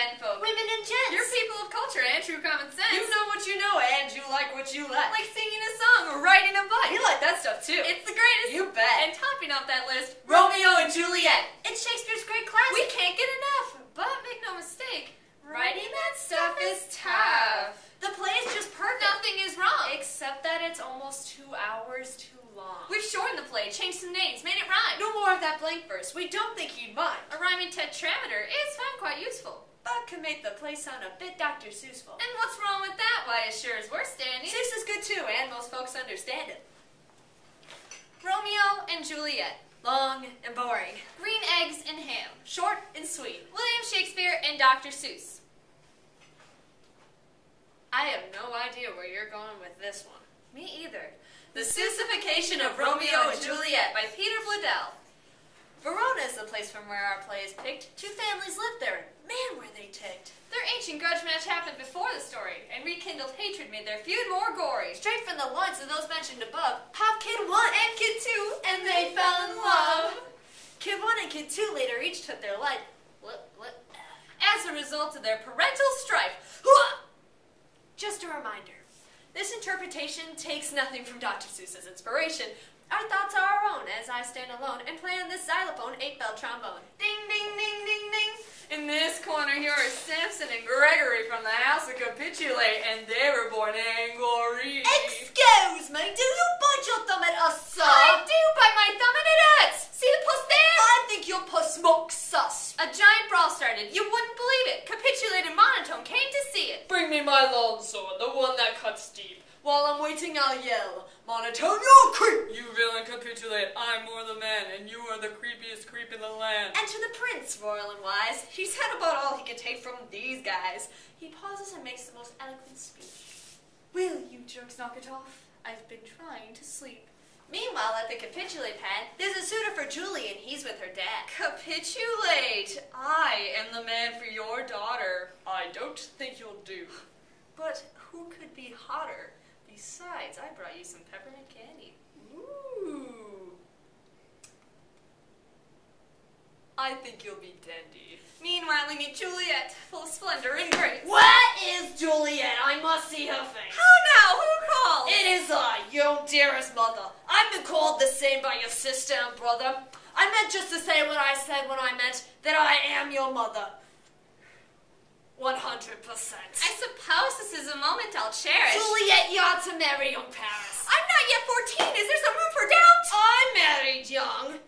menfolk. Women and gents. You're people of culture and true common sense. You know what you know, and you like what you like. Like singing a song or riding a bike. We like that stuff too. It's the greatest. You bet. And topping off that list, Romeo and Juliet. It's Shakespeare's great classic. we can't get enough. But make no mistake, writing that stuff is tough. The play is just perfect. Nothing is wrong. Except that it's almost 2 hours too long. We've shortened the play, changed some names, made it rhyme. No more of that blank verse. We don't think you'd mind. A rhyming tetrameter is found quite useful. But can make the play sound a bit Dr. Seussful. And what's wrong with that? Why, as sure as we're standing. Seuss is good too, and most folks understand it. Romeo and Juliet. Long and boring. Green eggs and ham. Short and sweet. William Shakespeare and Dr. Seuss. I have no idea where you're going with this one. Me either. The Seussification of Romeo and Juliet by Peter Bladel. Verona is the place from where our play is picked. 2 families lived there. Man, were they ticked. Their ancient grudge match happened before the story, and rekindled hatred made their feud more gory. Straight from the lines of those mentioned above, Pop Kid 1 And Kid 2, and they fell in love. Kid 1 and Kid 2 later each took their life. As a result of their parental strife. Just a reminder, this interpretation takes nothing from Dr. Seuss's inspiration. Our thoughts are our own as I stand alone and play on this xylophone 8-bell trombone. Ding, ding, ding, ding, ding. In this corner here are Samson and Gregory from the house of Capitulate, and they were born angry. Excuse me, do you bite your thumb at us, sir? I do bite my thumb and it hurts. See the puss there? I think your puss smokes sus. A giant brawl started. You wouldn't believe it. Capitulate and Monotone came to see it. Bring me my long sword, the one that cuts deep. While I'm waiting, I'll yell, Monotone, you creep! You villain, Capitulate, I'm more the man, and you are the creepiest creep in the land. Enter the prince, royal and wise. He said about all he could take from these guys. He pauses and makes the most eloquent speech. Will you jerks knock it off? I've been trying to sleep. Meanwhile, at the Capitulate pad, there's a suitor for Julie, and he's with her dad. Capitulate! I am the man for your daughter. I don't think you'll do. But who could be hotter? Besides, I brought you some peppermint candy. Ooh. I think you'll be dandy. Meanwhile, we meet Juliet, full of splendor and grace. What is Juliet? I must see her face. How now? Who called? It is I, your dearest mother. I've been called the same by your sister and brother. I meant just to say what I said when I meant that I am your mother. 100%. I suppose this is a moment I'll cherish. Juliet, you ought to marry young Paris. I'm not yet 14. Is there some room for doubt? I married young.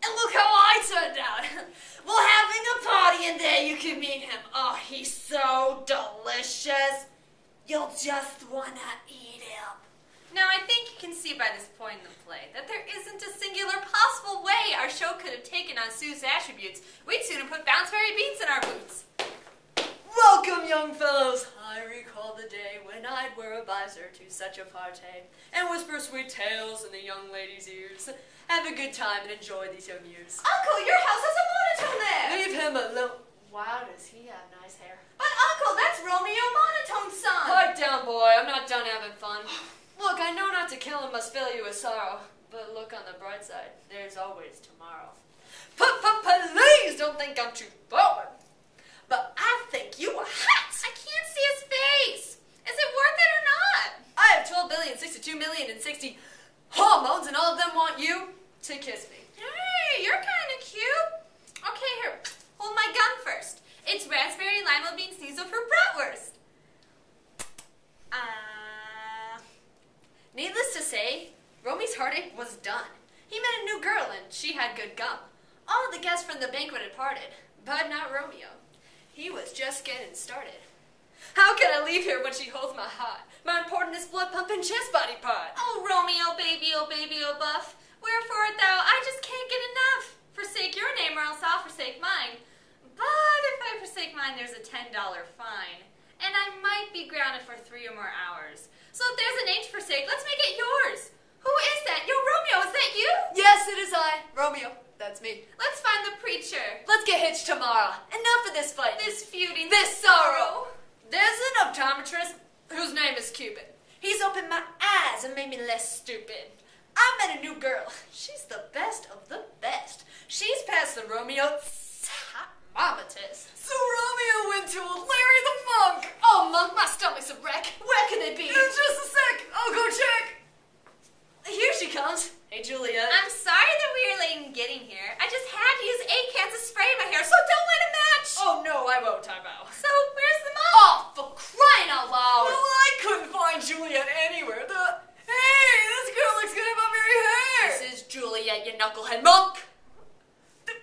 And look how I turned out. We're having a party and there you can meet him. Oh, he's so delicious. You'll just wanna eat him. Now, I think you can see by this point in the play that there isn't a singular possible way our show could have taken on Sue's attributes. We'd sooner put Bounceberry beans in our boots. Welcome, young fellows. I recall the day when I were a visor to such a party, and whisper sweet tales in the young lady's ears. Have a good time and enjoy these young years. Uncle, your house has a monotone there. Leave him alone. Wow, does he have nice hair? But Uncle, that's Romeo Monotone's son. Pipe down, boy. I'm not done having fun. Look, I know not to kill him must fill you with sorrow, but look on the bright side. There's always tomorrow. Please don't think I'm too forward, but I think you are hot. I can't see his face. Is it worth it or not? I have 12,062,060 hormones, and all of them want you to kiss me. Hey, you're kind of cute. Okay, here, hold my gun first. It's raspberry lima bean sneasel for bratwurst. Needless to say, Romy's heartache was done. He met a new girl and she had good gum. All of the guests from the banquet had parted, but not Romeo. He was just getting started. How can I leave here when she holds my heart? My importantest blood-pumping chest body part. Oh, Romeo, baby, oh, buff. Wherefore art thou? I just can't get enough. Forsake your name or else I'll forsake mine. But if I forsake mine, there's a $10 fine. And I might be grounded for 3 or more hours. So if there's a name to forsake, let's make it yours. Who is that? Yo, Romeo, is that you? Yes, it is I, Romeo. That's me. Let's find the preacher. Let's get hitched tomorrow. Enough of this fight. This feuding. This sorrow. There's an optometrist whose name is Cupid. He's opened my eyes and made me less stupid. I met a new girl. She's the best of the best. She's past the Romeo Mama tis. So Romeo went to Larry the Monk. Oh, Monk, my stomach's a wreck. Where can they be? Just a sec. I'll go check. Here she comes. Hey, Juliet. I'm sorry that we are late in getting here. I just had to use 8 cans of spray in my hair, so don't let it match. Oh, no, I won't. Time out. So where's the mom? Oh, for crying out loud. Well, I couldn't find Juliet anywhere. Hey, this girl looks good in my very hair. This is Juliet, you knucklehead Monk.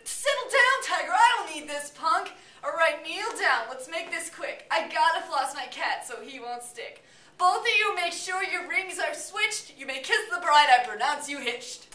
Settle down, Tiger. I don't need this, punk. All right, kneel down. Let's make this quick. I gotta floss my cat so he won't stick. Both of you make sure your rings are switched. You may kiss the bride. I pronounce you hitched.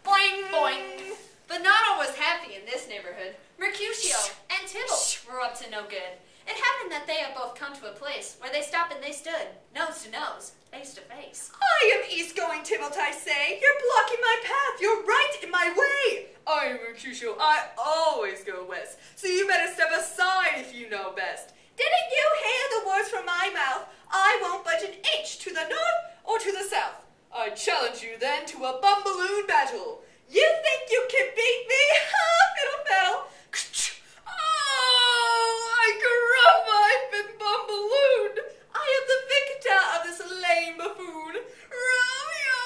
Boing. Boing. But not all was happy in this neighborhood. Mercutio and Tybalt were up to no good. It happened that they had both come to a place where they stopped and they stood, nose to nose, face to face. I am east-going, Tybalt, I say. You're blocking my path. You're right in my way. I am Mercutio. I always go west, so you better step aside if you know best. Didn't you hear the words from my mouth? I won't budge an inch to the north or to the south. I challenge you then to a bumballoon battle. You think you can beat me? Ha, fiddle faddle. Oh, I caramba, I've been bumballooned. I am the victor of this lame buffoon. Romeo!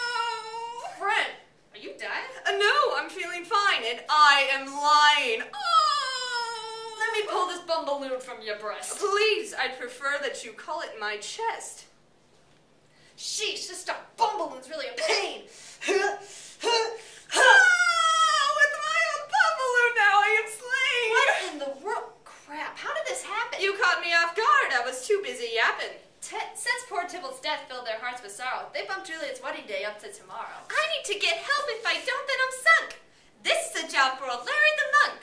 Friend, are you dying? No, I'm feeling fine, and I am lying. Oh! Let me pull this bum balloon from your breast. Please, I'd prefer that you call it my chest. Sheesh, this stuff bum balloon's really a pain. With my own bum balloon now, I am slain. What in the world? Crap, how did this happen? You caught me off guard. I was too busy yapping. Since poor Tybalt's death filled their hearts with sorrow, they bumped Juliet's wedding day up to tomorrow. I need to get help. If I don't, then I'm sunk. This is a job for old Larry the Monk.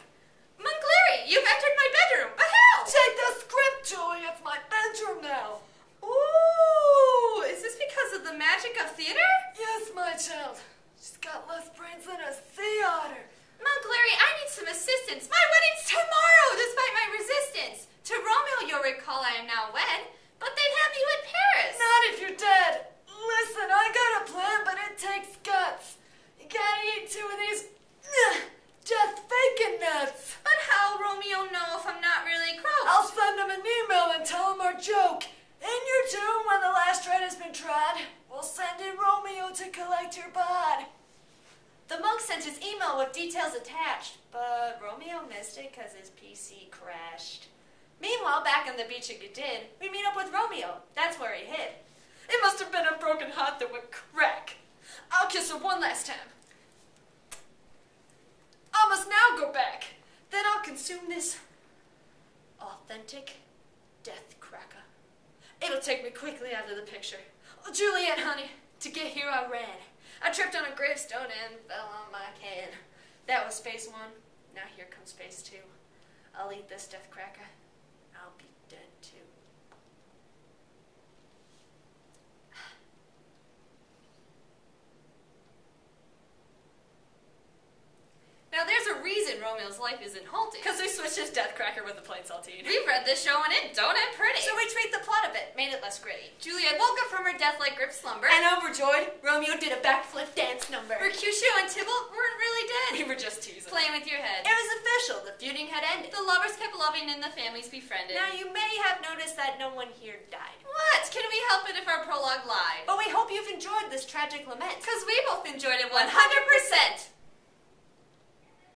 Monk Larry, you've entered my bedroom. But how? Take the script, Julie. It's my bedroom now. Ooh, is this because of the magic of theater? Yes, my child. She's got less brains than a sea otter. Monk Larry, I need some assistance. My wedding's tomorrow, despite my resistance. To Romeo, you'll recall I am now wed, but they'd have you in Paris. Not if you're dead. Listen, I got a plan, but it takes guts. You gotta eat 2 of these death bacon nuts. But how'll Romeo know if I'm not really croaked? I'll send him an email and tell him our joke. In your tomb, when the last thread has been trod, we'll send in Romeo to collect your bod. The monk sent his email with details attached, but Romeo missed it because his PC crashed. Meanwhile, back on the beach in Gadid, we meet up with Romeo. That's where he hid. It must have been a broken heart that went crack. I'll kiss her one last time. I must now go back. Then I'll consume this authentic death cracker. It'll take me quickly out of the picture. Oh, Juliet, honey, to get here I ran. I tripped on a gravestone and fell on my can. That was phase 1. Now here comes phase 2. I'll eat this death cracker. I'll be dead too. Now there's a reason Romeo's life isn't halted. Because we switched his death cracker with a plain saltine. We've read this show and it don't end pretty. So we tweaked the plot a bit, made it less gritty. Juliet woke up from her death-like grip slumber. And overjoyed, Romeo did a backflip dance number. Mercutio and Tybalt weren't really dead. We were just teasing. Playing with your head. It was official, the feuding had ended. The lovers kept loving and the families befriended. Now you may have noticed that no one here died. What? Can we help it if our prologue lied? But we hope you've enjoyed this tragic lament. Because we both enjoyed it 100%.